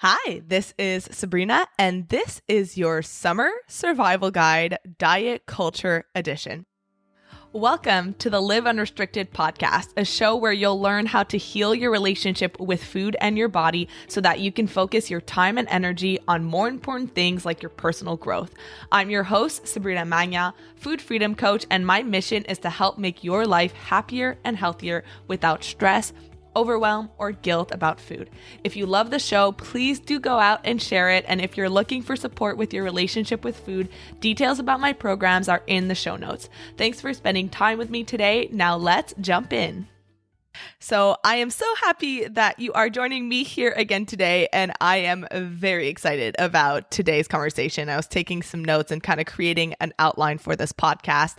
Hi, this is Sabrina, and this is your Summer Survival Guide Diet Culture Edition. Welcome to the Live Unrestricted podcast, a show where you'll learn how to heal your relationship with food and your body so that you can focus your time and energy on more important things like your personal growth. I'm your host, Sabrina Magna, food freedom coach, and my mission is to help make your life happier and healthier without stress, overwhelm, or guilt about food. If you love the show, please do go out and share it. And if you're looking for support with your relationship with food, details about my programs are in the show notes. Thanks for spending time with me today. Now let's jump in. So I am so happy that you are joining me here again today, and I am very excited about today's conversation. I was taking some notes and kind of creating an outline for this podcast,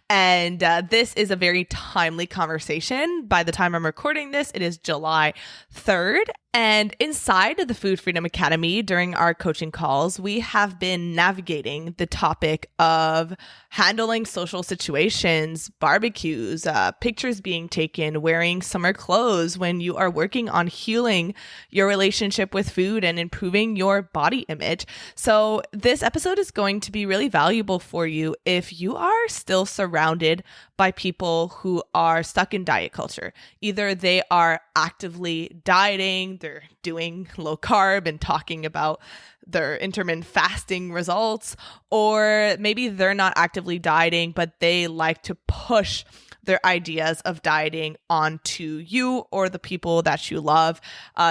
and this is a very timely conversation. By the time I'm recording this, it is July 3rd. And inside of the Food Freedom Academy, during our coaching calls, we have been navigating the topic of handling social situations, barbecues, pictures being taken, wearing summer clothes when you are working on healing your relationship with food and improving your body image. So this episode is going to be really valuable for you if you are still surrounded by people who are stuck in diet culture. Either they are actively dieting, they're doing low carb and talking about their intermittent fasting results, or maybe they're not actively dieting, but they like to push their ideas of dieting onto you or the people that you love,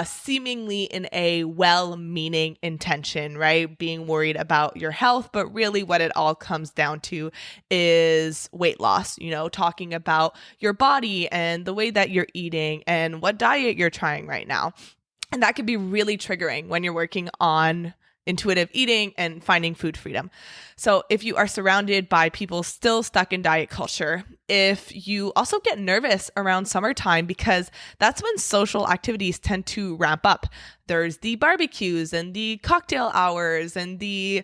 seemingly in a well-meaning intention, right? Being worried about your health, but really what it all comes down to is weight loss, talking about your body and the way that you're eating and what diet you're trying right now. And that can be really triggering when you're working on intuitive eating and finding food freedom. So if you are surrounded by people still stuck in diet culture, if you also get nervous around summertime because that's when social activities tend to ramp up. There's the barbecues and the cocktail hours and the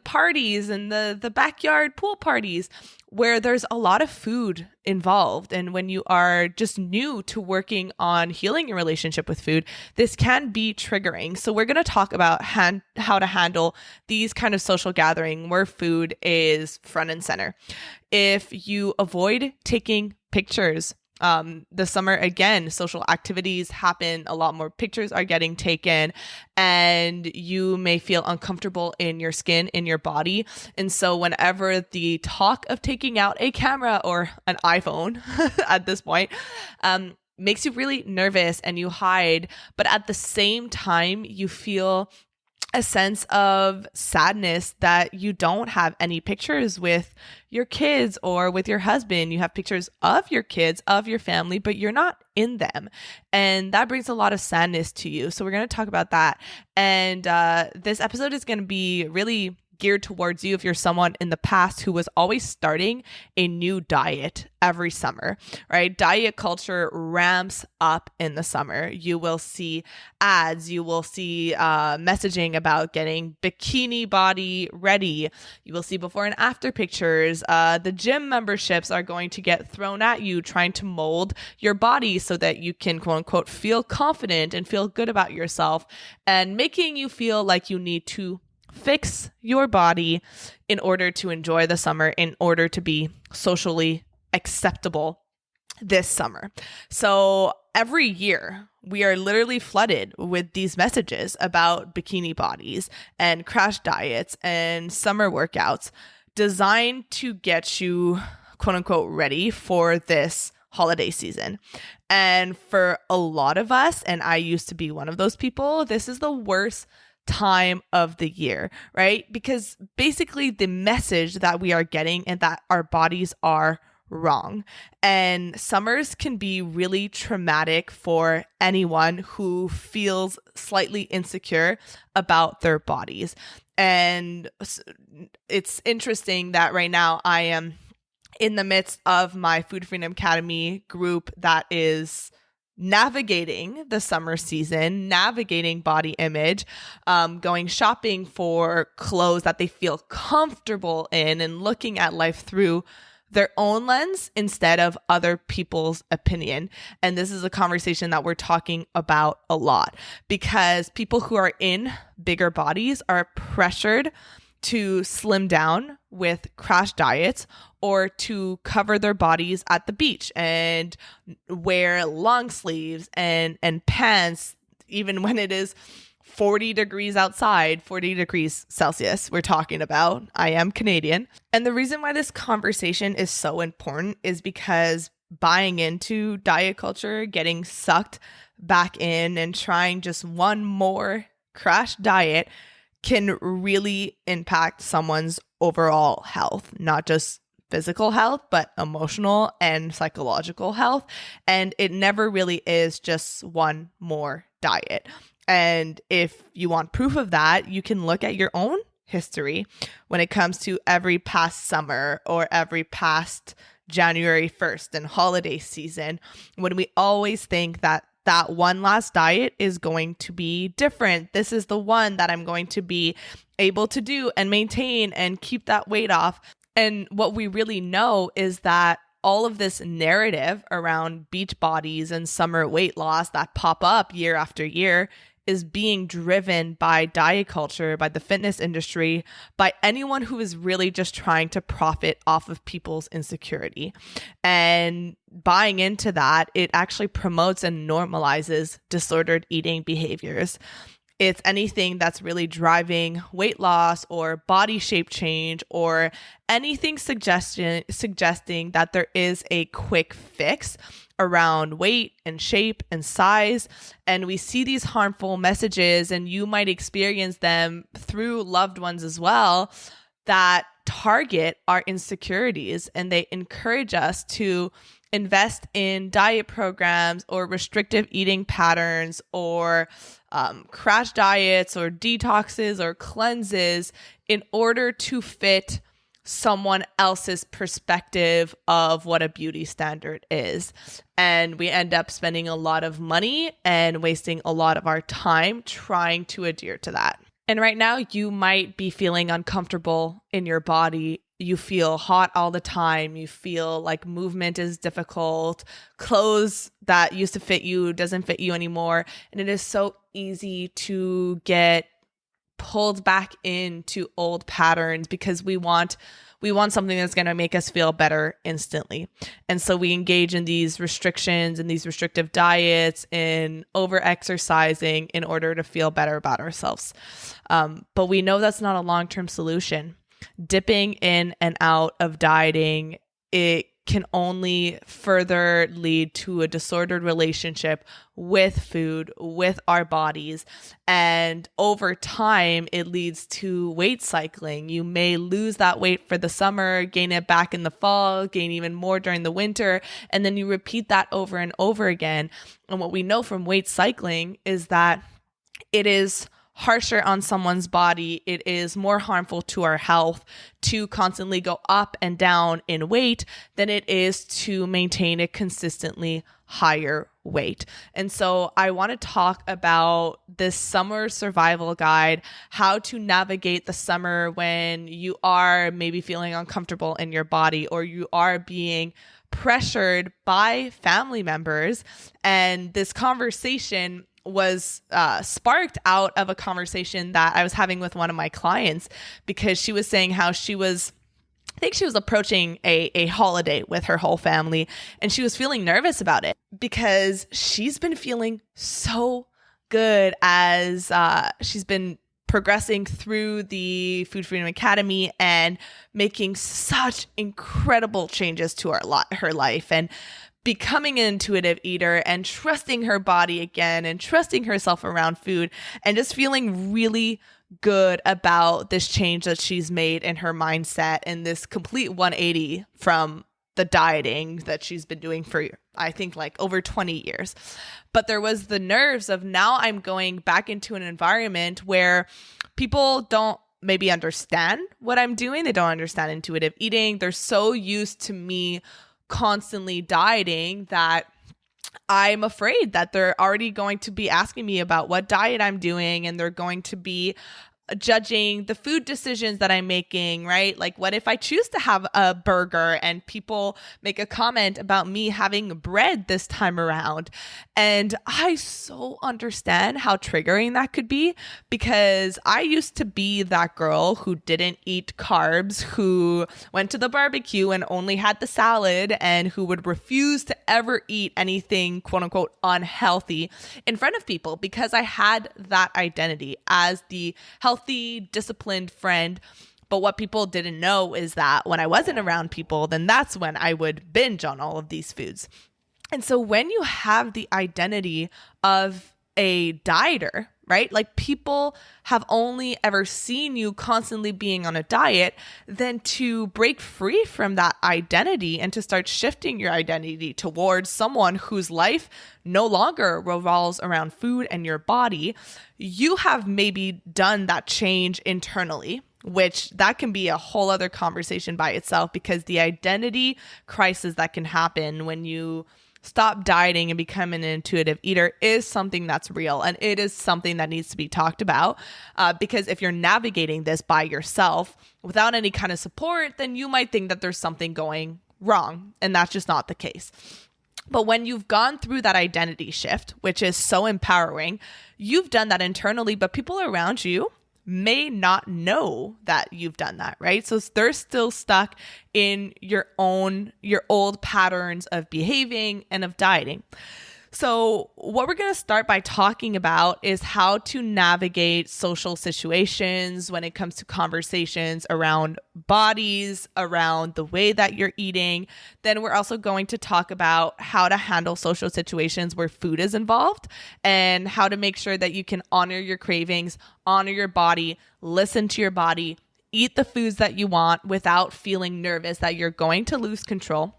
parties and the backyard pool parties where there's a lot of food involved. And when you are just new to working on healing your relationship with food, this can be triggering. So we're going to talk about how to handle these kind of social gatherings where food is front and center. If you avoid taking pictures, the summer, again, social activities happen, a lot more pictures are getting taken, and you may feel uncomfortable in your skin, in your body. And so whenever the talk of taking out a camera or an iPhone at this point, makes you really nervous and you hide, but at the same time, you feel a sense of sadness that you don't have any pictures with your kids or with your husband. You have pictures of your kids, of your family, but you're not in them. And that brings a lot of sadness to you. So we're going to talk about that. And this episode is going to be really geared towards you if you're someone in the past who was always starting a new diet every summer, right? Diet culture ramps up in the summer. You will see ads, you will see messaging about getting bikini body ready. You will see before and after pictures. The gym memberships are going to get thrown at you, trying to mold your body so that you can, quote unquote, feel confident and feel good about yourself, and making you feel like you need to fix your body in order to enjoy the summer, in order to be socially acceptable this summer. So every year, we are literally flooded with these messages about bikini bodies and crash diets and summer workouts designed to get you, quote unquote, ready for this holiday season. And for a lot of us, and I used to be one of those people, this is the worst time of the year, right? Because basically the message that we are getting and that our bodies are wrong. And summers can be really traumatic for anyone who feels slightly insecure about their bodies. And it's interesting that right now I am in the midst of my Food Freedom Academy group that is navigating the summer season, navigating body image, going shopping for clothes that they feel comfortable in, and looking at life through their own lens instead of other people's opinion. And this is a conversation that we're talking about a lot because people who are in bigger bodies are pressured to slim down with crash diets or to cover their bodies at the beach and wear long sleeves and pants, even when it is 40 degrees outside, 40 degrees Celsius, we're talking about. I am Canadian. And the reason why this conversation is so important is because buying into diet culture, getting sucked back in and trying just one more crash diet can really impact someone's overall health, not just physical health, but emotional and psychological health. And it never really is just one more diet. And if you want proof of that, you can look at your own history when it comes to every past summer or every past January 1st and holiday season, when we always think that one last diet is going to be different. This is the one that I'm going to be able to do and maintain and keep that weight off. And what we really know is that all of this narrative around beach bodies and summer weight loss that pop up year after year is being driven by diet culture, by the fitness industry, by anyone who is really just trying to profit off of people's insecurity. And buying into that, it actually promotes and normalizes disordered eating behaviors. It's anything that's really driving weight loss or body shape change or anything suggesting that there is a quick fix around weight and shape and size. And we see these harmful messages, and you might experience them through loved ones as well, that target our insecurities, and they encourage us to invest in diet programs or restrictive eating patterns or crash diets or detoxes or cleanses in order to fit someone else's perspective of what a beauty standard is. And we end up spending a lot of money and wasting a lot of our time trying to adhere to that. And right now, you might be feeling uncomfortable in your body. You feel hot all the time. You feel like movement is difficult. Clothes that used to fit you doesn't fit you anymore. And it is so easy to get pulled back into old patterns because we want something that's going to make us feel better instantly. And so we engage in these restrictions and these restrictive diets and over exercising in order to feel better about ourselves. But we know that's not a long-term solution. Dipping in and out of dieting, it can only further lead to a disordered relationship with food, with our bodies. And over time, it leads to weight cycling. You may lose that weight for the summer, gain it back in the fall, gain even more during the winter, and then you repeat that over and over again. And what we know from weight cycling is that it is harsher on someone's body. It is more harmful to our health to constantly go up and down in weight than it is to maintain a consistently higher weight. And so I want to talk about this summer survival guide, how to navigate the summer when you are maybe feeling uncomfortable in your body or you are being pressured by family members. And this conversation was sparked out of a conversation that I was having with one of my clients, because she was saying how I think she was approaching a holiday with her whole family, and she was feeling nervous about it because she's been feeling so good as she's been progressing through the Food Freedom Academy and making such incredible changes to her life and becoming an intuitive eater and trusting her body again and trusting herself around food and just feeling really good about this change that she's made in her mindset and this complete 180 from the dieting that she's been doing for, I think, like over 20 years. But there was the nerves of now I'm going back into an environment where people don't maybe understand what I'm doing. They don't understand intuitive eating. They're so used to me constantly dieting that I'm afraid that they're already going to be asking me about what diet I'm doing, and they're going to be judging the food decisions that I'm making, right? Like, what if I choose to have a burger and people make a comment about me having bread this time around? And I so understand how triggering that could be, because I used to be that girl who didn't eat carbs, who went to the barbecue and only had the salad, and who would refuse to ever eat anything quote unquote unhealthy in front of people, because I had that identity as the healthy, disciplined friend. But what people didn't know is that when I wasn't around people, then that's when I would binge on all of these foods. And so when you have the identity of a dieter, right? Like, people have only ever seen you constantly being on a diet, then to break free from that identity and to start shifting your identity towards someone whose life no longer revolves around food and your body, you have maybe done that change internally, which that can be a whole other conversation by itself, because the identity crisis that can happen when you stop dieting and become an intuitive eater is something that's real, and it is something that needs to be talked about, because if you're navigating this by yourself without any kind of support, then you might think that there's something going wrong, and that's just not the case. But when you've gone through that identity shift, which is so empowering, you've done that internally, but people around you may not know that you've done that, right? So they're still stuck in your old patterns of behaving and of dieting. So what we're going to start by talking about is how to navigate social situations when it comes to conversations around bodies, around the way that you're eating. Then we're also going to talk about how to handle social situations where food is involved, and how to make sure that you can honor your cravings, honor your body, listen to your body, eat the foods that you want without feeling nervous that you're going to lose control.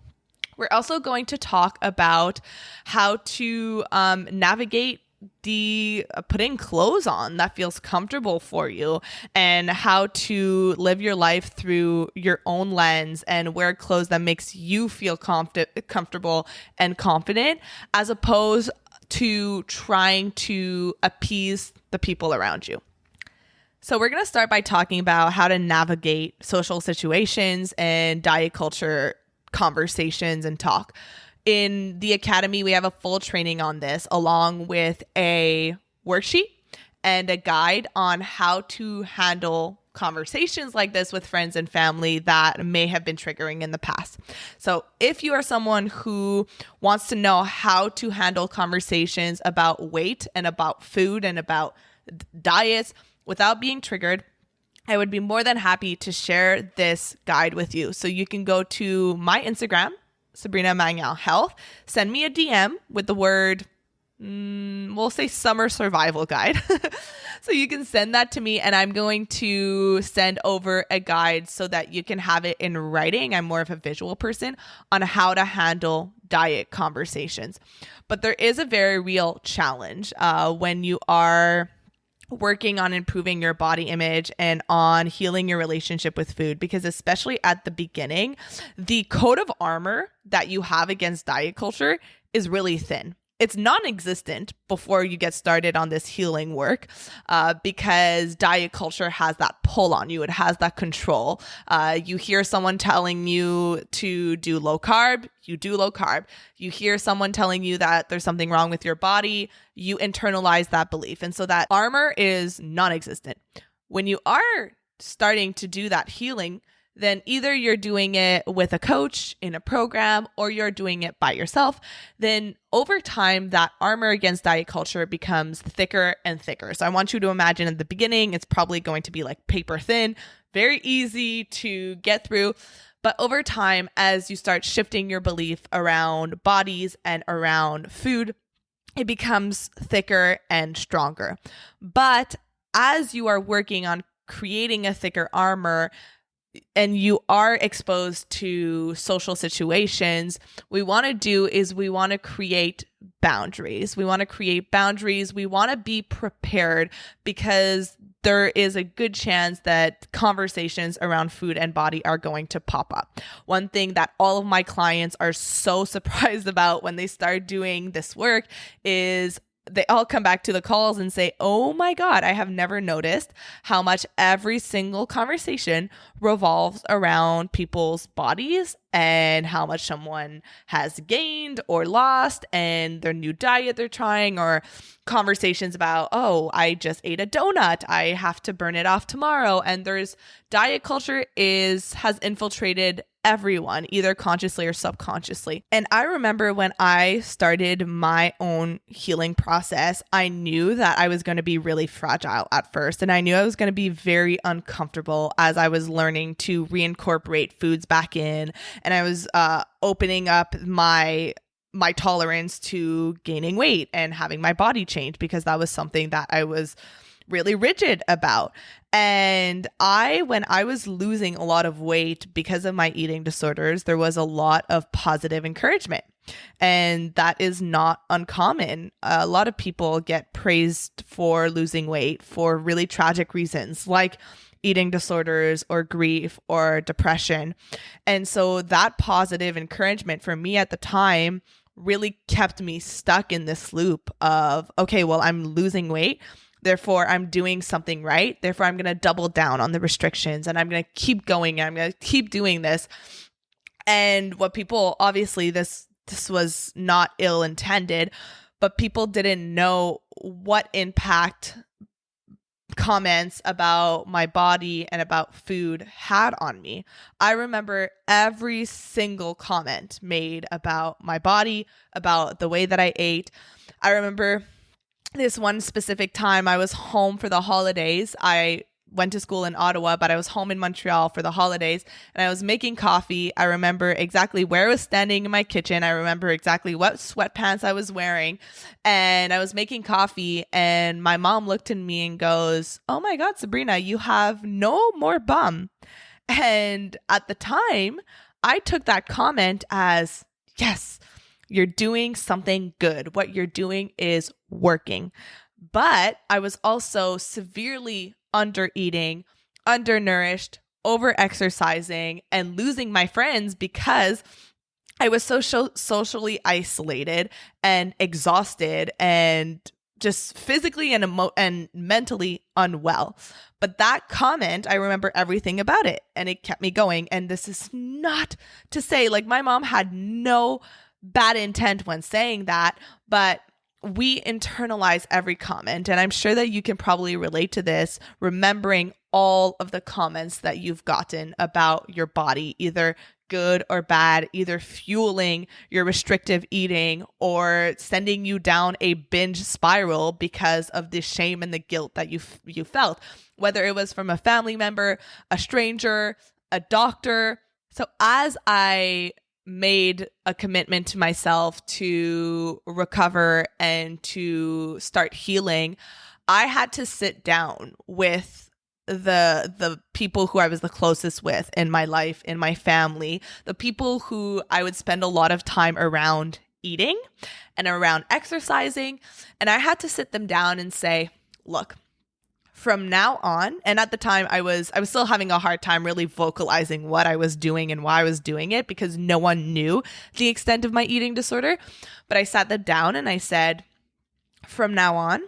We're also going to talk about how to navigate the putting clothes on that feels comfortable for you, and how to live your life through your own lens and wear clothes that makes you feel comfortable and confident, as opposed to trying to appease the people around you. So we're going to start by talking about how to navigate social situations and diet culture conversations and talk. In the academy, we have a full training on this, along with a worksheet and a guide on how to handle conversations like this with friends and family that may have been triggering in the past. So if you are someone who wants to know how to handle conversations about weight and about food and about diets without being triggered, I would be more than happy to share this guide with you. So you can go to my Instagram, Sabrina Manuel Health, send me a DM with the word, we'll say summer survival guide. So you can send that to me, and I'm going to send over a guide so that you can have it in writing. I'm more of a visual person, on how to handle diet conversations. But there is a very real challenge when you are working on improving your body image and on healing your relationship with food, because especially at the beginning, the coat of armor that you have against diet culture is really thin. It's non-existent before you get started on this healing work, because diet culture has that pull on you. It has that control. You hear someone telling you to do low carb, you do low carb. You hear someone telling you that there's something wrong with your body, you internalize that belief. And so that armor is non-existent. When you are starting to do that healing, then either you're doing it with a coach in a program, or you're doing it by yourself. Then over time, that armor against diet culture becomes thicker and thicker. So I want you to imagine at the beginning, it's probably going to be like paper thin, very easy to get through. But over time, as you start shifting your belief around bodies and around food, it becomes thicker and stronger. But as you are working on creating a thicker armor, and you are exposed to social situations, we want to create boundaries. We want to create boundaries. We want to be prepared, because there is a good chance that conversations around food and body are going to pop up. One thing that all of my clients are so surprised about when they start doing this work is they all come back to the calls and say, oh my God, I have never noticed how much every single conversation revolves around people's bodies and how much someone has gained or lost and their new diet they're trying, or conversations about, oh, I just ate a donut, I have to burn it off tomorrow. And there's diet culture has infiltrated everyone, either consciously or subconsciously. And I remember when I started my own healing process, I knew that I was going to be really fragile at first. And I knew I was going to be very uncomfortable as I was learning to reincorporate foods back in. And I was opening up my tolerance to gaining weight and having my body change, because that was something that I was really rigid about. And when I was losing a lot of weight because of my eating disorders, there was a lot of positive encouragement. And that is not uncommon. A lot of people get praised for losing weight for really tragic reasons, like eating disorders or grief or depression. And so that positive encouragement for me at the time really kept me stuck in this loop of, okay, well, I'm losing weight, therefore I'm doing something right. Therefore, I'm going to double down on the restrictions and I'm going to keep going. And I'm going to keep doing this. And what people, obviously this was not ill intended, but people didn't know what impact comments about my body and about food had on me. I remember every single comment made about my body, about the way that I ate. I remember this one specific time I was home for the holidays. I went to school in Ottawa, but I was home in Montreal for the holidays and I was making coffee. I remember exactly where I was standing in my kitchen. I remember exactly what sweatpants I was wearing, and I was making coffee and my mom looked at me and goes, oh my God, Sabrina, you have no more bum. And at the time, I took that comment as, yes, you're doing something good. What you're doing is working. But I was also severely under-eating, undernourished, over-exercising, and losing my friends because I was so socially isolated and exhausted and just physically and mentally unwell. But that comment, I remember everything about it and it kept me going. And this is not to say, like, my mom had no bad intent when saying that, but we internalize every comment. And I'm sure that you can probably relate to this, remembering all of the comments that you've gotten about your body, either good or bad, either fueling your restrictive eating or sending you down a binge spiral because of the shame and the guilt that you felt, whether it was from a family member, a stranger, a doctor. So as I made a commitment to myself to recover and to start healing, I had to sit down with the people who I was the closest with in my life, in my family, the people who I would spend a lot of time around eating and around exercising. And I had to sit them down and say, look, from now on, and at the time I was still having a hard time really vocalizing what I was doing and why I was doing it because no one knew the extent of my eating disorder. But I sat them down and I said, from now on,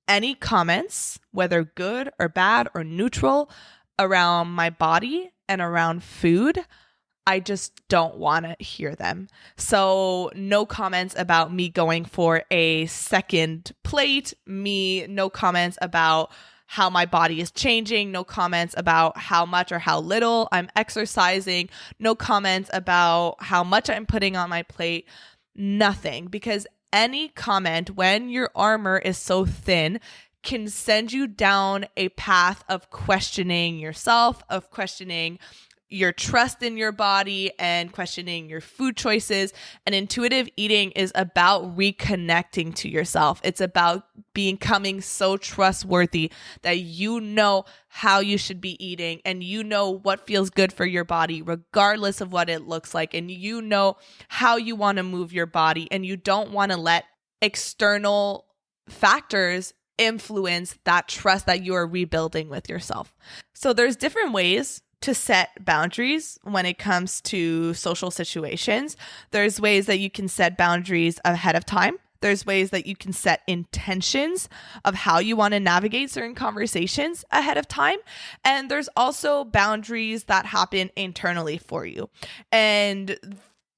any comments, whether good or bad or neutral, around my body and around food, I just don't want to hear them. So no comments about me going for a second plate, no comments about how my body is changing, no comments about how much or how little I'm exercising, no comments about how much I'm putting on my plate, nothing. Because any comment, when your armor is so thin, can send you down a path of questioning yourself, of questioning your trust in your body and questioning your food choices. And intuitive eating is about reconnecting to yourself. It's about becoming so trustworthy that you know how you should be eating and you know what feels good for your body, regardless of what it looks like. And you know how you want to move your body, and you don't want to let external factors influence that trust that you are rebuilding with yourself. So there's different ways to set boundaries when it comes to social situations. There's ways that you can set boundaries ahead of time. There's ways that you can set intentions of how you want to navigate certain conversations ahead of time. And there's also boundaries that happen internally for you. And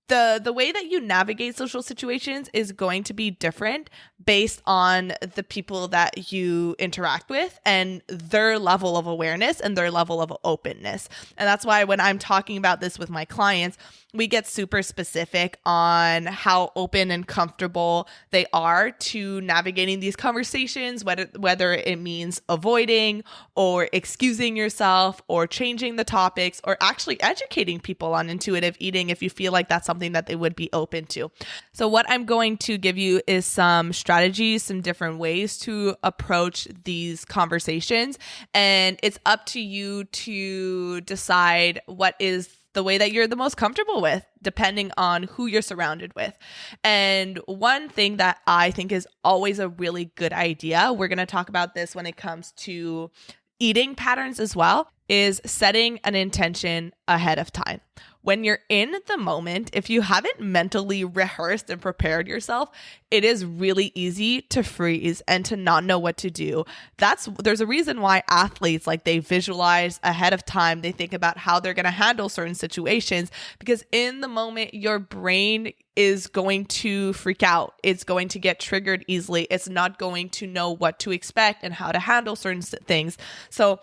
the way that you navigate social situations is going to be different based on the people that you interact with and their level of awareness and their level of openness. And that's why when I'm talking about this with my clients, we get super specific on how open and comfortable they are to navigating these conversations, whether it means avoiding or excusing yourself or changing the topics or actually educating people on intuitive eating if you feel like that's something that they would be open to. So what I'm going to give you is some strategies, some different ways to approach these conversations. And it's up to you to decide what is the way that you're the most comfortable with, depending on who you're surrounded with. And one thing that I think is always a really good idea, we're going to talk about this when it comes to eating patterns as well, is setting an intention ahead of time. When you're in the moment, if you haven't mentally rehearsed and prepared yourself, it is really easy to freeze and to not know what to do. There's a reason why athletes, like, they visualize ahead of time. They think about how they're going to handle certain situations, because in the moment, your brain is going to freak out. It's going to get triggered easily. It's not going to know what to expect and how to handle certain things. So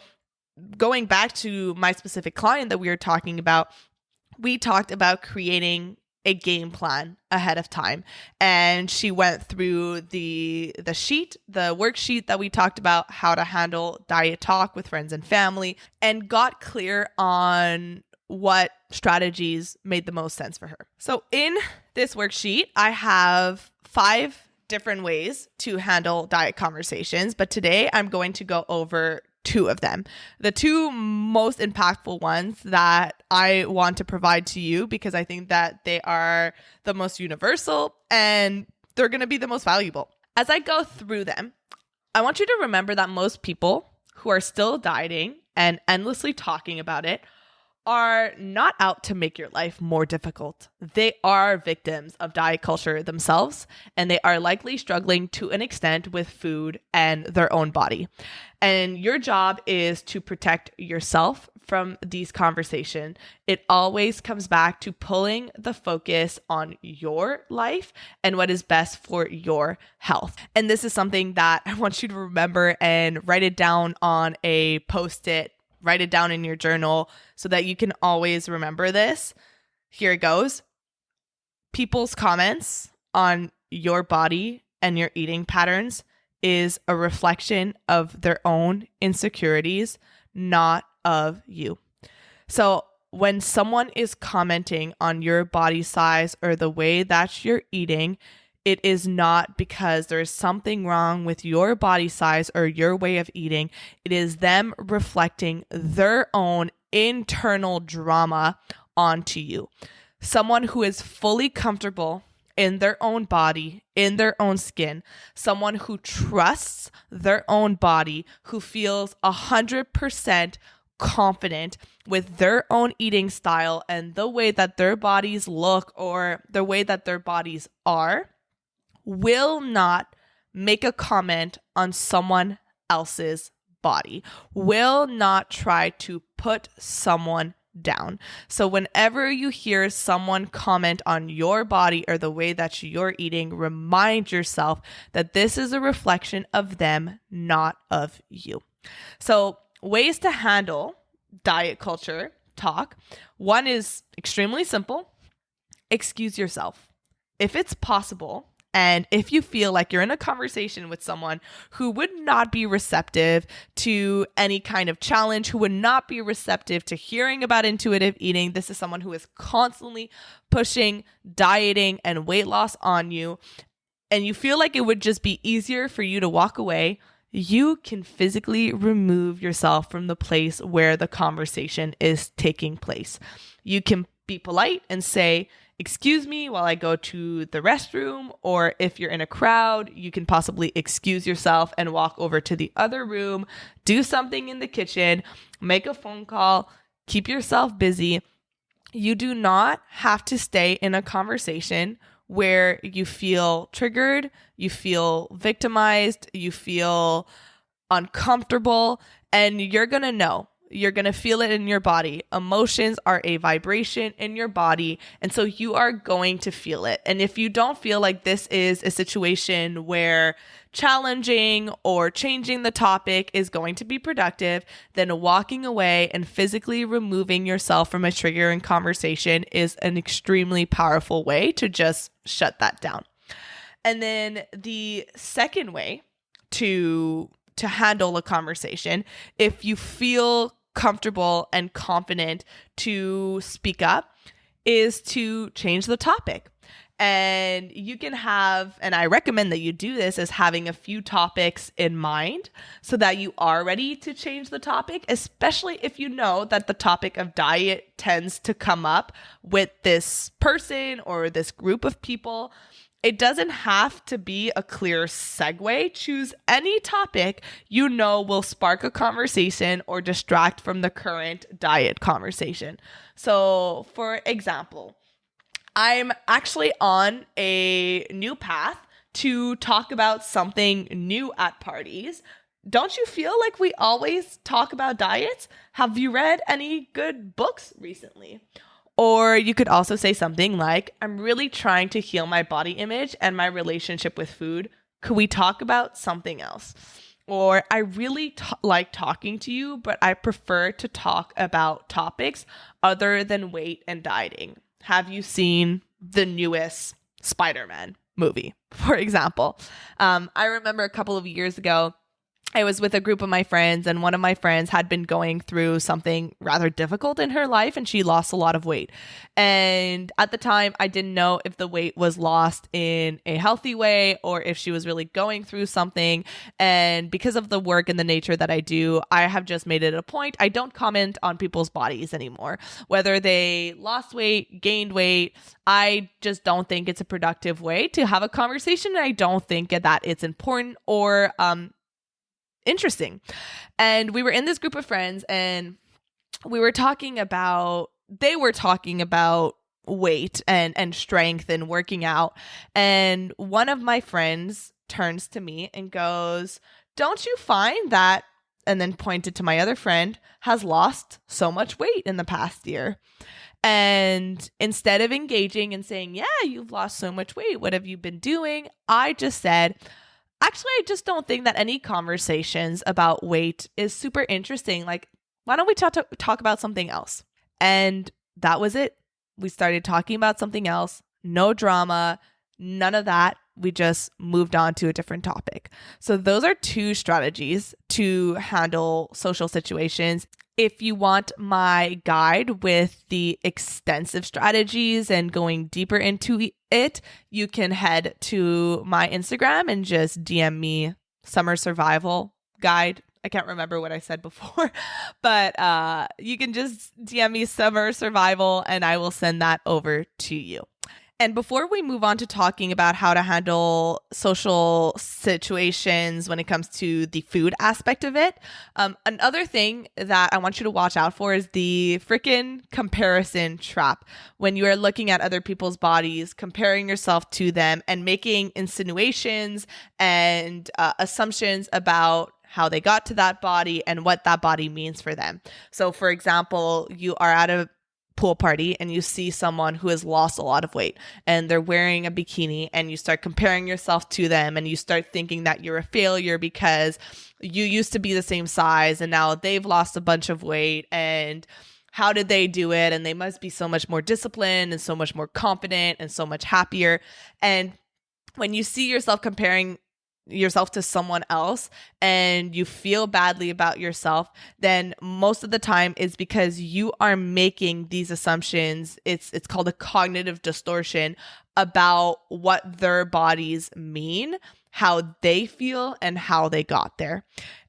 going back to my specific client that we were talking about, we talked about creating a game plan ahead of time. And she went through the worksheet that we talked about, how to handle diet talk with friends and family, and got clear on what strategies made the most sense for her. So in this worksheet, I have 5 different ways to handle diet conversations, but today I'm going to go over 2 of them. The 2 most impactful ones that I want to provide to you, because I think that they are the most universal and they're going to be the most valuable. As I go through them, I want you to remember that most people who are still dieting and endlessly talking about it are not out to make your life more difficult. They are victims of diet culture themselves, and they are likely struggling to an extent with food and their own body. And your job is to protect yourself from these conversations. It always comes back to pulling the focus on your life and what is best for your health. And this is something that I want you to remember and write it down on a Post-it. Write it down in your journal so that you can always remember this. Here it goes. People's comments on your body and your eating patterns is a reflection of their own insecurities, not of you. So when someone is commenting on your body size or the way that you're eating, it is not because there's something wrong with your body size or your way of eating. It is them reflecting their own internal drama onto you. Someone who is fully comfortable in their own body, in their own skin, someone who trusts their own body, who feels 100% confident with their own eating style and the way that their bodies look or the way that their bodies are, will not make a comment on someone else's body, will not try to put someone down. So whenever you hear someone comment on your body or the way that you're eating, remind yourself that this is a reflection of them, not of you. So ways to handle diet culture talk. One is extremely simple. Excuse yourself. If it's possible, and if you feel like you're in a conversation with someone who would not be receptive to any kind of challenge, who would not be receptive to hearing about intuitive eating, this is someone who is constantly pushing dieting and weight loss on you, and you feel like it would just be easier for you to walk away, you can physically remove yourself from the place where the conversation is taking place. You can be polite and say, "Excuse me while I go to the restroom," or if you're in a crowd, you can possibly excuse yourself and walk over to the other room, do something in the kitchen, make a phone call, keep yourself busy. You do not have to stay in a conversation where you feel triggered, you feel victimized, you feel uncomfortable, and you're going to know. You're going to feel it in your body. Emotions are a vibration in your body, and so you are going to feel it. And if you don't feel like this is a situation where challenging or changing the topic is going to be productive, then walking away and physically removing yourself from a triggering conversation is an extremely powerful way to just shut that down. And then the second way to handle a conversation, if you feel comfortable and confident to speak up, is to change the topic. And you can have, and I recommend that you do this, is having a few topics in mind so that you are ready to change the topic, especially if you know that the topic of diet tends to come up with this person or this group of people. It doesn't have to be a clear segue. Choose any topic you know will spark a conversation or distract from the current diet conversation. So, for example, I'm actually on a new path to talk about something new at parties. Don't you feel like we always talk about diets? Have you read any good books recently? Or you could also say something like, I'm really trying to heal my body image and my relationship with food. Could we talk about something else? Or I really like talking to you, but I prefer to talk about topics other than weight and dieting. Have you seen the newest Spider-Man movie, for example? I remember a couple of years ago, I was with a group of my friends, and one of my friends had been going through something rather difficult in her life, and she lost a lot of weight. And at the time, I didn't know if the weight was lost in a healthy way or if she was really going through something. And because of the work and the nature that I do, I have just made it a point. I don't comment on people's bodies anymore, whether they lost weight, gained weight. I just don't think it's a productive way to have a conversation. And I don't think that it's important or interesting. And we were in this group of friends, and they were talking about weight and strength and working out. And one of my friends turns to me and goes, "Don't you find that," and then pointed to my other friend, "has lost so much weight in the past year?" And instead of engaging and saying, "Yeah, you've lost so much weight. What have you been doing?" I just said, "Actually, I just don't think that any conversations about weight is super interesting. Like, why don't we talk about something else?" And that was it. We started talking about something else. No drama, none of that. We just moved on to a different topic. So those are two strategies to handle social situations. If you want my guide with the extensive strategies and going deeper into it, you can head to my Instagram and just DM me Summer Survival Guide. I can't remember what I said before, but you can just DM me Summer Survival and I will send that over to you. And before we move on to talking about how to handle social situations when it comes to the food aspect of it, another thing that I want you to watch out for is the freaking comparison trap. When you are looking at other people's bodies, comparing yourself to them and making insinuations and assumptions about how they got to that body and what that body means for them. So for example, you are at a pool party and you see someone who has lost a lot of weight and they're wearing a bikini, and you start comparing yourself to them and you start thinking that you're a failure because you used to be the same size and now they've lost a bunch of weight, and how did they do it? And they must be so much more disciplined and so much more confident and so much happier. And when you see yourself comparing yourself to someone else and you feel badly about yourself, then most of the time it's because you are making these assumptions. It's called a cognitive distortion about what their bodies mean, how they feel, and how they got there.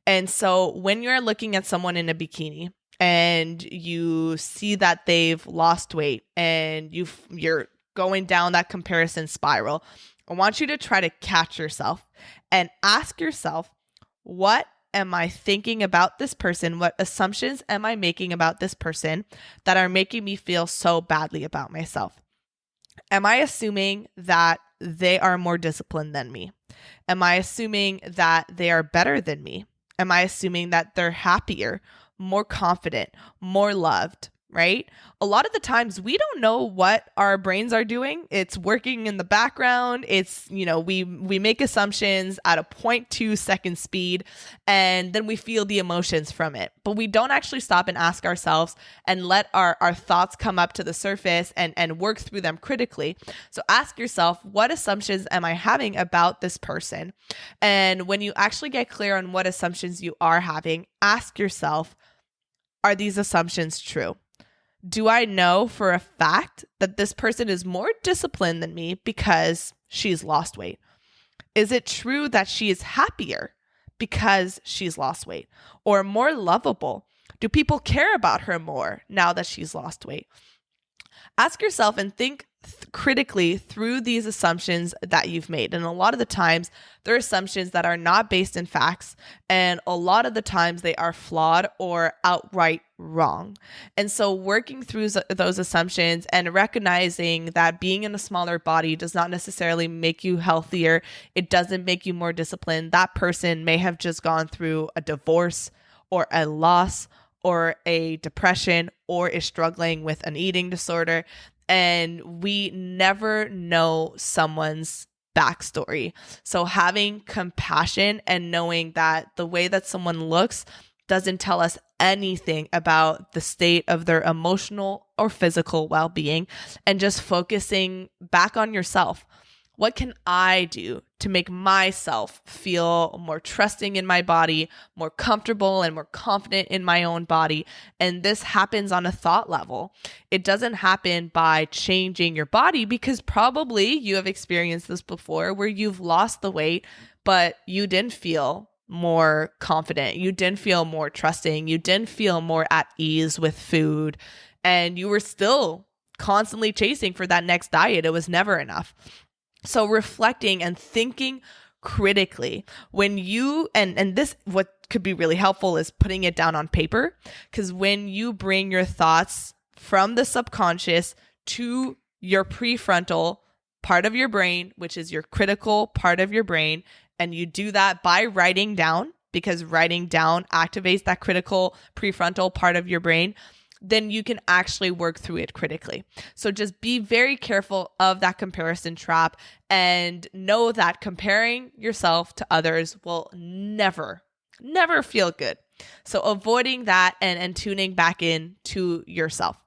And so when you're looking at someone in a bikini and you see that they've lost weight and you're going down that comparison spiral, I want you to try to catch yourself and ask yourself, what am I thinking about this person? What assumptions am I making about this person that are making me feel so badly about myself? Am I assuming that they are more disciplined than me? Am I assuming that they are better than me? Am I assuming that they're happier, more confident, more loved? Right? A lot of the times we don't know what our brains are doing. It's working in the background. It's, we make assumptions at a 0.2 second speed, and then we feel the emotions from it. But we don't actually stop and ask ourselves and let our thoughts come up to the surface and work through them critically. So ask yourself, what assumptions am I having about this person? And when you actually get clear on what assumptions you are having, ask yourself, are these assumptions true? Do I know for a fact that this person is more disciplined than me because she's lost weight? Is it true that she is happier because she's lost weight, or more lovable? Do people care about her more now that she's lost weight? Ask yourself and think critically through these assumptions that you've made. And a lot of the times, they're assumptions that are not based in facts. And a lot of the times, they are flawed or outright wrong. And so working through those assumptions and recognizing that being in a smaller body does not necessarily make you healthier. It doesn't make you more disciplined. That person may have just gone through a divorce or a loss or a depression or is struggling with an eating disorder. And we never know someone's backstory. So having compassion and knowing that the way that someone looks doesn't tell us anything about the state of their emotional or physical well-being, and just focusing back on yourself. What can I do to make myself feel more trusting in my body, more comfortable and more confident in my own body? And this happens on a thought level. It doesn't happen by changing your body, because probably you have experienced this before where you've lost the weight, but you didn't feel more confident. You didn't feel more trusting. You didn't feel more at ease with food. And you were still constantly chasing for that next diet. It was never enough. So reflecting and thinking critically when you, and this, what could be really helpful is putting it down on paper, because when you bring your thoughts from the subconscious to your prefrontal part of your brain, which is your critical part of your brain, and you do that by writing down, because writing down activates that critical prefrontal part of your brain, then you can actually work through it critically. So just be very careful of that comparison trap, and know that comparing yourself to others will never feel good. So avoiding that and tuning back in to yourself.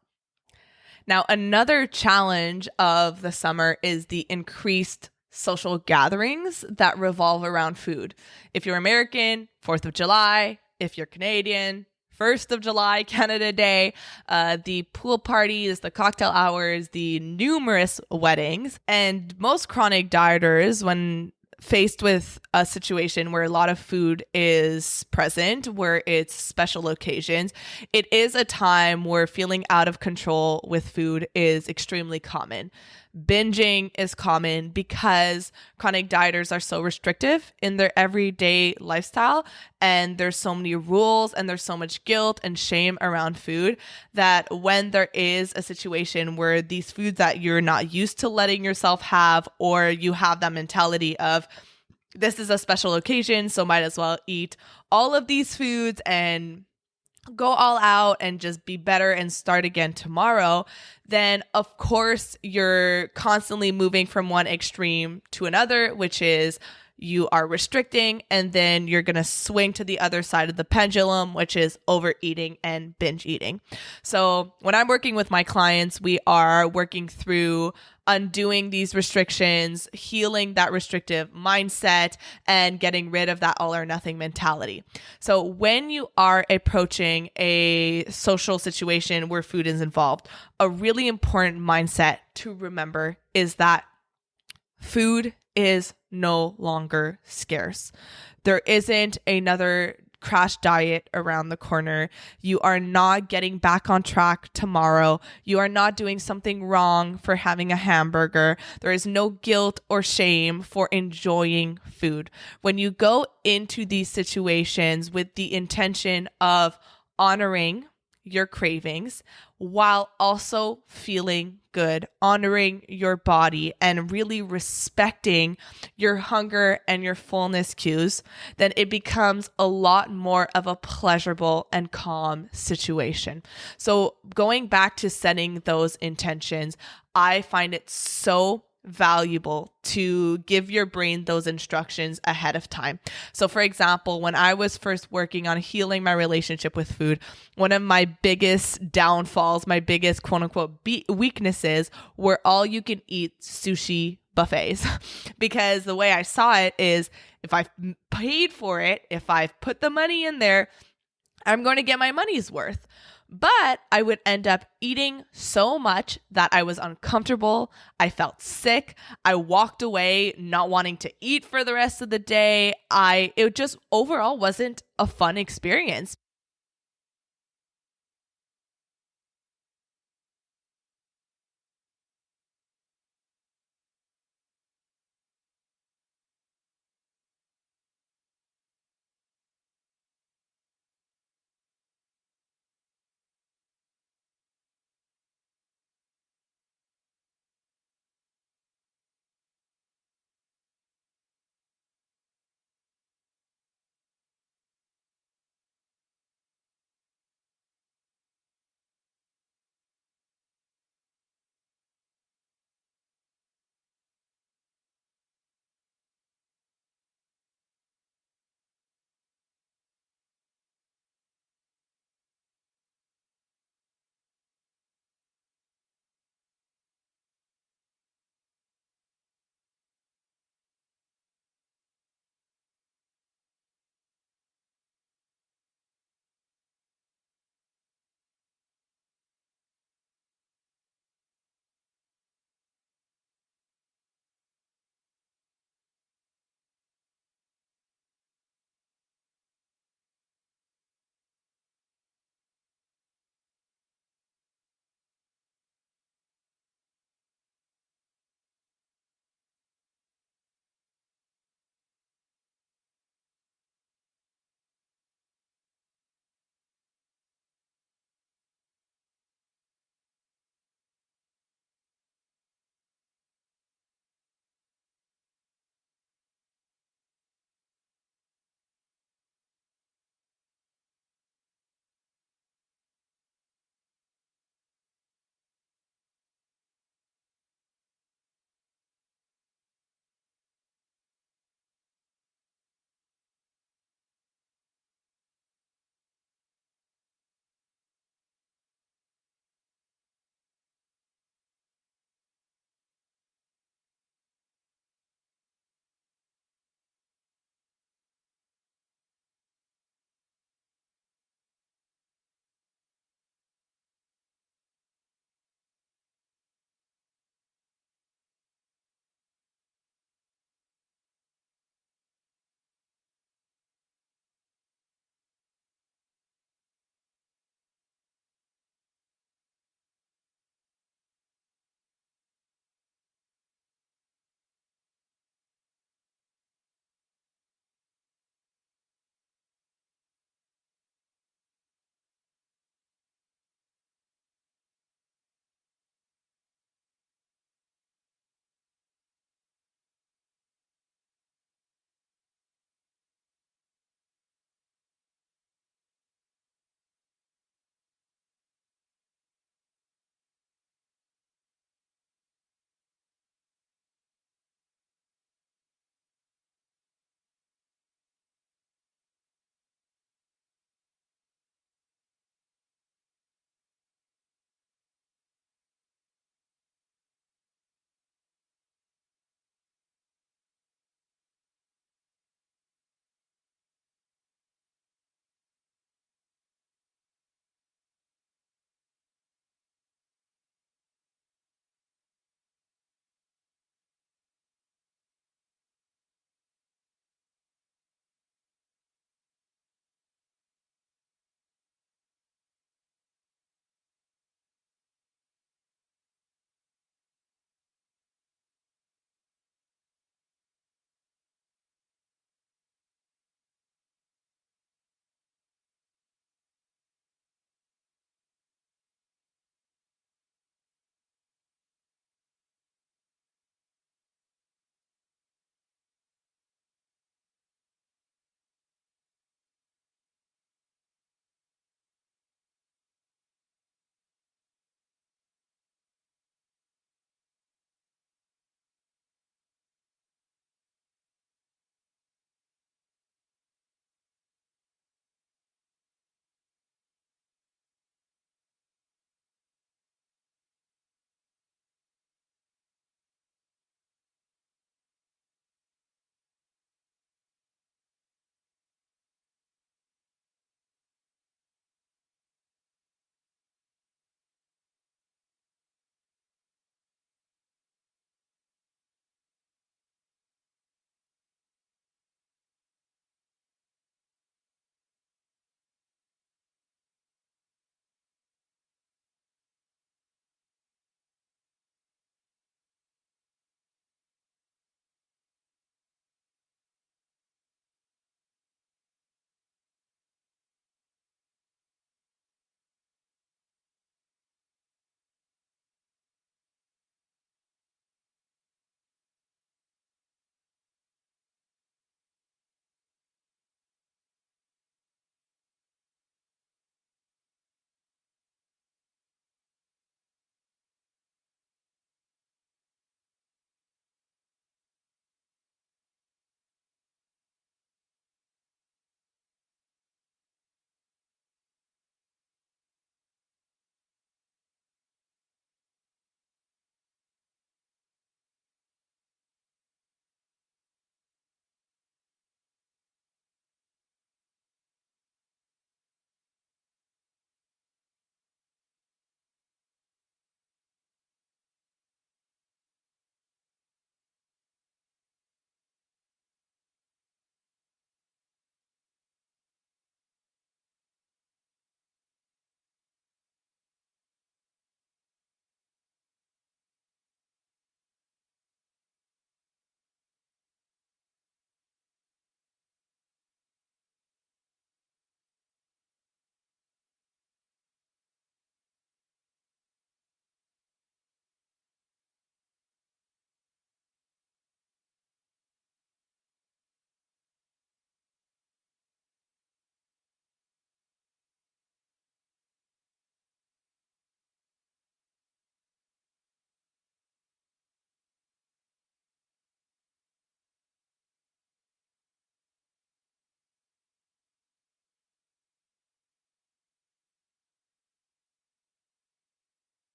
Now, another challenge of the summer is the increased social gatherings that revolve around food. If you're American, 4th of July. If you're Canadian, 1st of July, Canada Day, the pool parties, the cocktail hours, the numerous weddings. And most chronic dieters, when faced with a situation where a lot of food is present, where it's special occasions, it is a time where feeling out of control with food is extremely common. Binging is common because chronic dieters are so restrictive in their everyday lifestyle, and there's so many rules and there's so much guilt and shame around food that when there is a situation where these foods that you're not used to letting yourself have, or you have that mentality of this is a special occasion, so might as well eat all of these foods and go all out and just be better and start again tomorrow, then of course you're constantly moving from one extreme to another, which is you are restricting, and then you're going to swing to the other side of the pendulum, which is overeating and binge eating. So when I'm working with my clients, we are working through undoing these restrictions, healing that restrictive mindset, and getting rid of that all or nothing mentality. So when you are approaching a social situation where food is involved, a really important mindset to remember is that food is no longer scarce. There isn't another crash diet around the corner. You are not getting back on track tomorrow. You are not doing something wrong for having a hamburger. There is no guilt or shame for enjoying food. When you go into these situations with the intention of honoring your cravings while also feeling good, honoring your body, and really respecting your hunger and your fullness cues, then it becomes a lot more of a pleasurable and calm situation. So, going back to setting those intentions, I find it so valuable to give your brain those instructions ahead of time. So, for example, when I was first working on healing my relationship with food, one of my biggest downfalls, my biggest quote unquote weaknesses were all you can eat sushi buffets. Because the way I saw it is if I've paid for it, if I've put the money in there, I'm going to get my money's worth. But I would end up eating so much that I was uncomfortable. I felt sick. I walked away not wanting to eat for the rest of the day. It just overall wasn't a fun experience.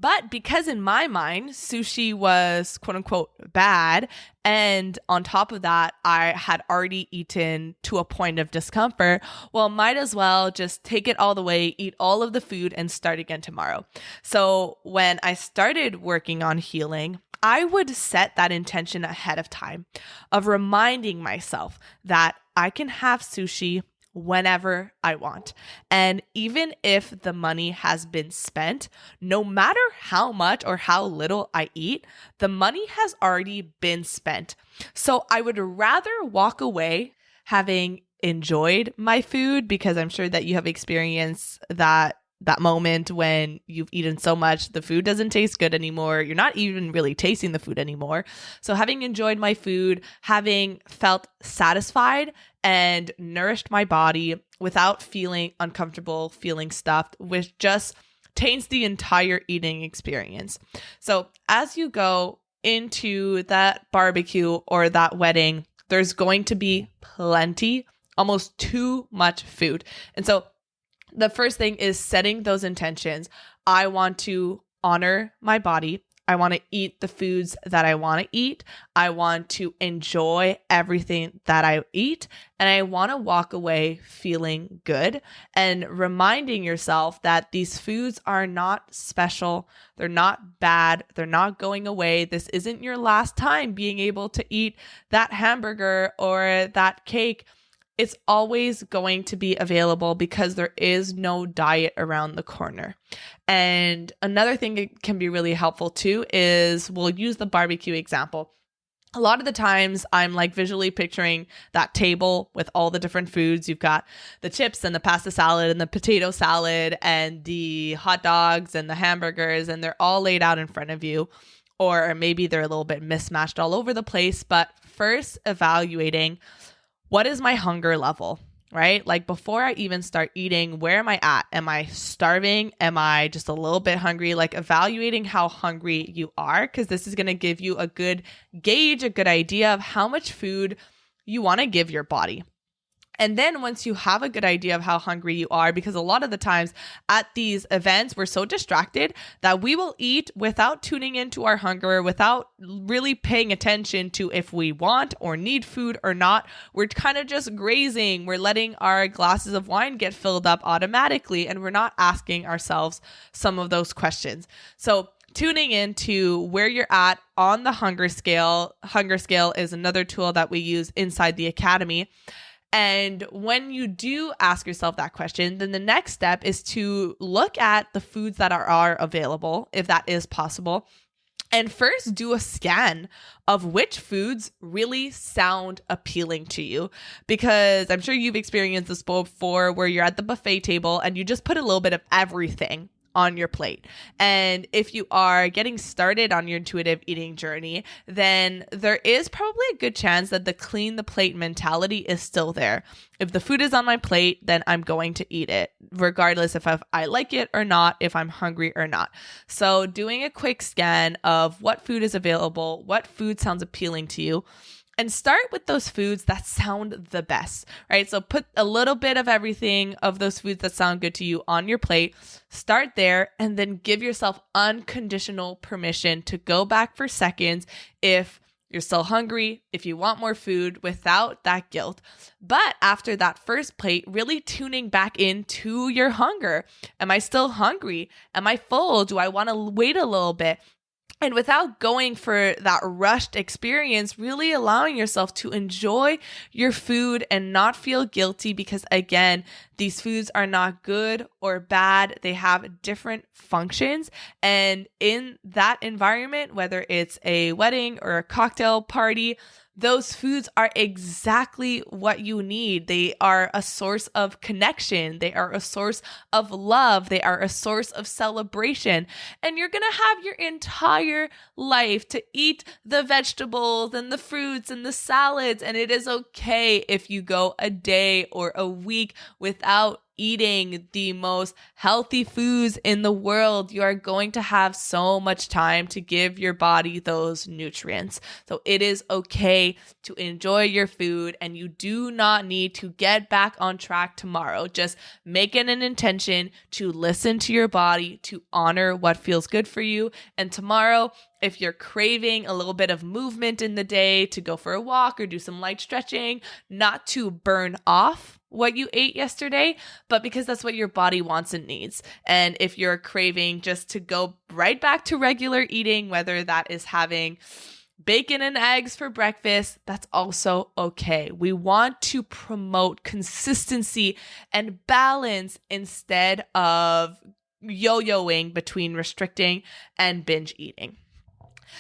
But because in my mind, sushi was quote unquote bad, and on top of that, I had already eaten to a point of discomfort, well, might as well just take it all the way, eat all of the food, and start again tomorrow. So when I started working on healing, I would set that intention ahead of time of reminding myself that I can have sushi whenever I want. And even if the money has been spent, no matter how much or how little I eat, the money has already been spent. So I would rather walk away having enjoyed my food, because I'm sure that you have experienced that moment when you've eaten so much, the food doesn't taste good anymore. You're not even really tasting the food anymore. So having enjoyed my food, having felt satisfied and nourished my body without feeling uncomfortable, feeling stuffed, which just taints the entire eating experience. So as you go into that barbecue or that wedding, there's going to be plenty, almost too much food. And so the first thing is setting those intentions. I want to honor my body. I want to eat the foods that I want to eat. I want to enjoy everything that I eat. And I want to walk away feeling good and reminding yourself that these foods are not special. They're not bad. They're not going away. This isn't your last time being able to eat that hamburger or that cake. It's always going to be available because there is no diet around the corner. And another thing that can be really helpful too is we'll use the barbecue example. A lot of the times I'm like visually picturing that table with all the different foods. You've got the chips and the pasta salad and the potato salad and the hot dogs and the hamburgers, and they're all laid out in front of you. Or maybe they're a little bit mismatched all over the place. But first evaluating, what is my hunger level, right? Like before I even start eating, where am I at? Am I starving? Am I just a little bit hungry? Like evaluating how hungry you are, because this is going to give you a good gauge, a good idea of how much food you want to give your body. And then once you have a good idea of how hungry you are, because a lot of the times at these events, we're so distracted that we will eat without tuning into our hunger, without really paying attention to if we want or need food or not. We're kind of just grazing. We're letting our glasses of wine get filled up automatically, and we're not asking ourselves some of those questions. So tuning into where you're at on the hunger scale. Hunger scale is another tool that we use inside the academy. And when you do ask yourself that question, then the next step is to look at the foods that are available, if that is possible. And first do a scan of which foods really sound appealing to you. Because I'm sure you've experienced this before where you're at the buffet table and you just put a little bit of everything on your plate. And if you are getting started on your intuitive eating journey, then there is probably a good chance that the clean the plate mentality is still there. If the food is on my plate, then I'm going to eat it, regardless if I like it or not, if I'm hungry or not. So doing a quick scan of what food is available, what food sounds appealing to you, and start with those foods that sound the best, right? So put a little bit of everything of those foods that sound good to you on your plate. Start there and then give yourself unconditional permission to go back for seconds if you're still hungry, if you want more food without that guilt. But after that first plate, really tuning back into your hunger. Am I still hungry? Am I full? Do I want to wait a little bit? And without going for that rushed experience, really allowing yourself to enjoy your food and not feel guilty, because again, these foods are not good or bad. They have different functions. And in that environment, whether it's a wedding or a cocktail party, those foods are exactly what you need. They are a source of connection. They are a source of love. They are a source of celebration. And you're going to have your entire life to eat the vegetables and the fruits and the salads. And it is okay if you go a day or a week without eating the most healthy foods in the world, you are going to have so much time to give your body those nutrients. So it is okay to enjoy your food, and you do not need to get back on track tomorrow. Just make it an intention to listen to your body, to honor what feels good for you. And tomorrow, if you're craving a little bit of movement in the day, to go for a walk or do some light stretching, not to burn off what you ate yesterday, but because that's what your body wants and needs. And if you're craving just to go right back to regular eating, whether that is having bacon and eggs for breakfast, that's also okay. We want to promote consistency and balance instead of yo-yoing between restricting and binge eating.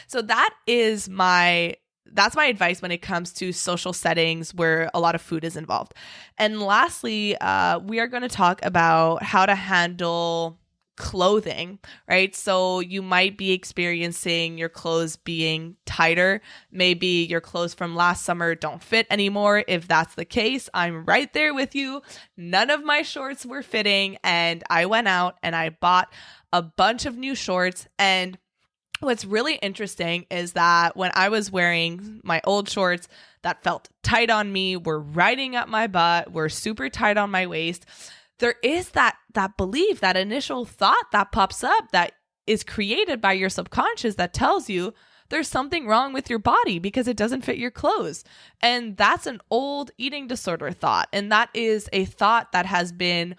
So that's my advice when it comes to social settings where a lot of food is involved. And lastly, we are going to talk about how to handle clothing, right? So you might be experiencing your clothes being tighter. Maybe your clothes from last summer don't fit anymore. If that's the case, I'm right there with you. None of my shorts were fitting, and I went out and I bought a bunch of new shorts. And what's really interesting is that when I was wearing my old shorts that felt tight on me, were riding up my butt, were super tight on my waist, there is that belief, that initial thought that pops up that is created by your subconscious that tells you there's something wrong with your body because it doesn't fit your clothes. And that's an old eating disorder thought. And that is a thought that has been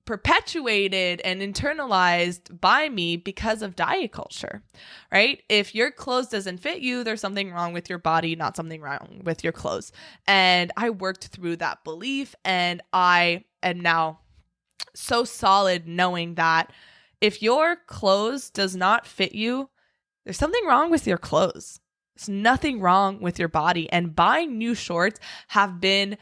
perpetuated and internalized by me because of diet culture, right? If your clothes doesn't fit you, there's something wrong with your body, not something wrong with your clothes. And I worked through that belief, and I am now so solid knowing that if your clothes does not fit you, there's something wrong with your clothes. There's nothing wrong with your body. And buying new shorts have been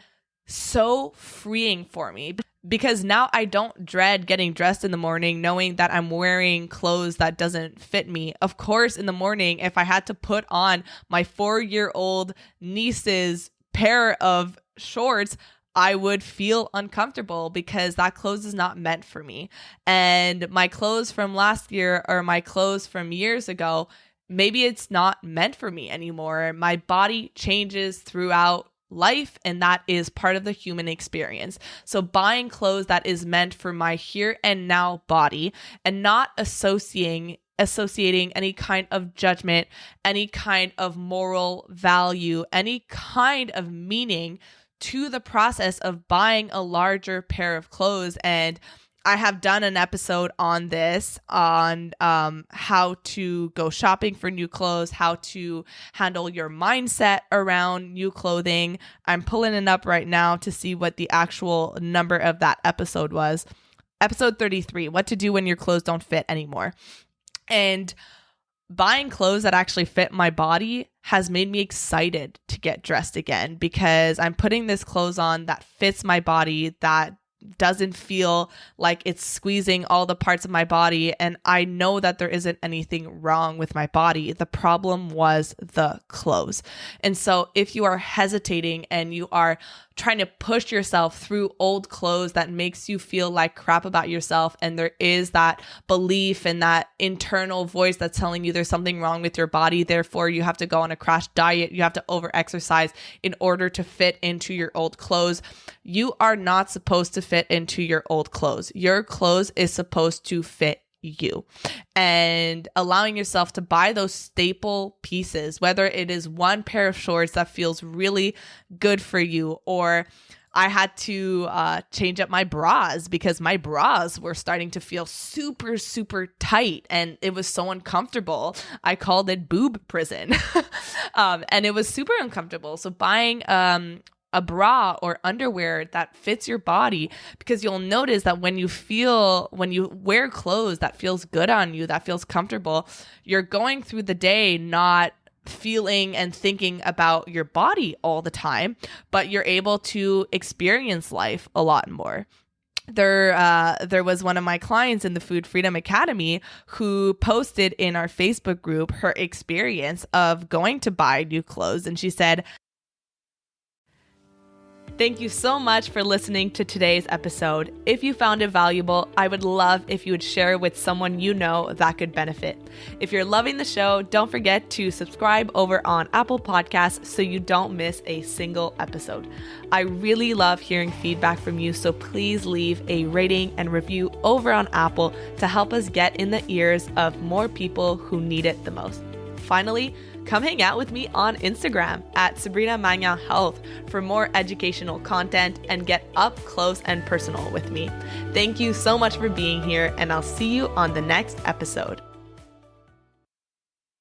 so freeing for me, because now I don't dread getting dressed in the morning knowing that I'm wearing clothes that doesn't fit me. Of course, in the morning, if I had to put on my 4-year-old niece's pair of shorts, I would feel uncomfortable because that clothes is not meant for me. And my clothes from last year or my clothes from years ago, maybe it's not meant for me anymore. My body changes throughout life, and that is part of the human experience. So buying clothes that is meant for my here and now body, and not associating any kind of judgment, any kind of moral value, any kind of meaning to the process of buying a larger pair of clothes. And I have done an episode on this, on how to go shopping for new clothes, how to handle your mindset around new clothing. I'm pulling it up right now to see what the actual number of that episode was. Episode 33, what to do when your clothes don't fit anymore. And buying clothes that actually fit my body has made me excited to get dressed again, because I'm putting this clothes on that fits my body, that doesn't feel like it's squeezing all the parts of my body. And I know that there isn't anything wrong with my body. The problem was the clothes. And so if you are hesitating and you are trying to push yourself through old clothes that makes you feel like crap about yourself, and there is that belief and that internal voice that's telling you there's something wrong with your body, therefore you have to go on a crash diet, you have to over exercise in order to fit into your old clothes, you are not supposed to fit into your old clothes. Your clothes is supposed to fit you. And allowing yourself to buy those staple pieces, whether it is one pair of shorts that feels really good for you, or I had to change up my bras because my bras were starting to feel super, super tight and it was so uncomfortable. I called it boob prison. And it was super uncomfortable. So buying a bra or underwear that fits your body, because you'll notice that when you wear clothes that feels good on you, that feels comfortable, you're going through the day not feeling and thinking about your body all the time, but you're able to experience life a lot more. There was one of my clients in the Food Freedom Academy who posted in our Facebook group her experience of going to buy new clothes. And she said, Thank you so much for listening to today's episode. If you found it valuable, I would love if you would share it with someone you know that could benefit. If you're loving the show, don't forget to subscribe over on Apple Podcasts so you don't miss a single episode. I really love hearing feedback from you, so please leave a rating and review over on Apple to help us get in the ears of more people who need it the most. Finally, come hang out with me on Instagram at Sabrina Magna Health for more educational content and get up close and personal with me. Thank you so much for being here, and I'll see you on the next episode.